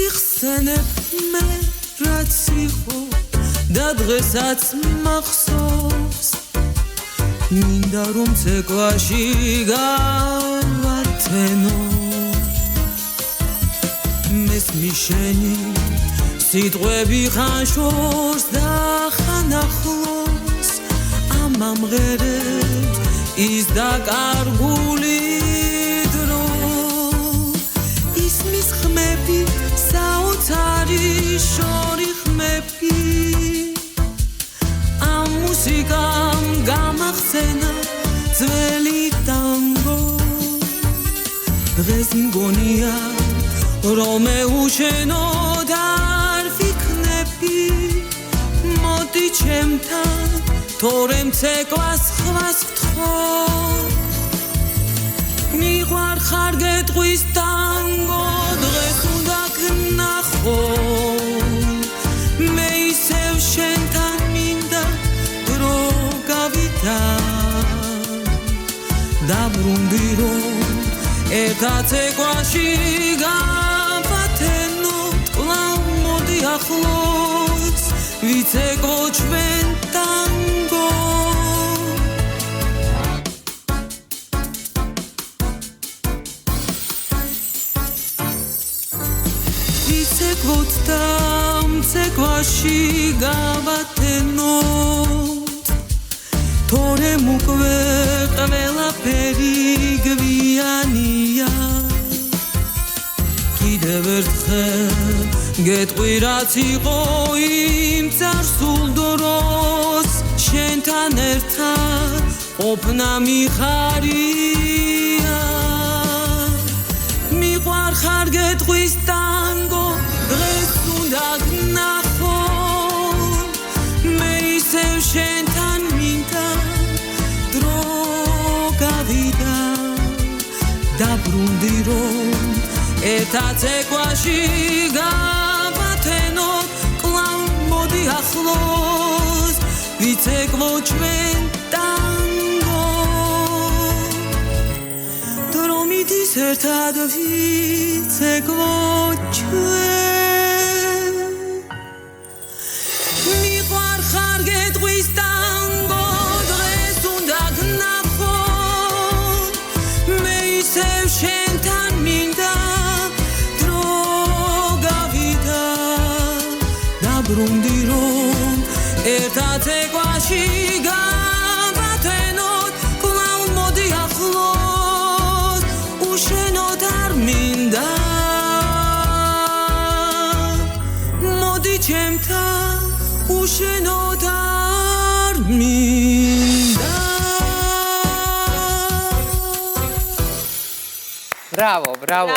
იხსენებ მე რაც იყო და დღესაც მახსოვს მინდა რომ ცეკვაში გავათენო მესმის შენი სიტყვები ხან შორს და ხან ახლოს ამამღერებ ის დაკარგული დრო ისმის ხმები საოცარი შორი ხმები ამ მუსიკამ გამახსენა ძველი ტანგო დღეს მგონია რომ ეუშენო და არ ვიქნები მოდი ჩემთან თორემ ცეკვას ხვას ვთხოვ მიყვარ ხარ გეტყვის ტანგო დღეს უნდა გნახო მე ისევ შენთან მინდა დრო გავიდა დაბრუნდი რომ ერთად ცეკვაში გავათენო კვლავ მოდი ახლოს ვიცეკვო ჩვენ ტანგო ვიცეკვოთ და მცეკვაში გავათენოთ თორემ უკვე ყველაფერი გვიანია კიდევ ერთხელ გეტყვი რაც იყო იმ წარსულ დროს შენთან ერთად ყოფნა მიხარია მიყვარ ხარ გეტყვის ტანგო დღეს უნდა გნახო მე ისევ შენთან მინდა დრო გავიდა დაბრუნდი რომ ერთად ცეკვაში გავათენოთ კვლავ მოდი ახლოს ვიცეკვო ჩვენ ტანგო დრო მიდის ერთად ვიცეკვო ჩვენ მიყვარ ხარ გეტყვის ტანგო დღეს უნდა გნახო მე ისევ შენთან მინდა დაბრუნდი რომ ერთად ცეკვაში გავათენოთ კვლავ მოდი ახლოს უშენოდ არ მინდა მოდი ჩემთან უშენოდ არ მინდა Bravo, bravo.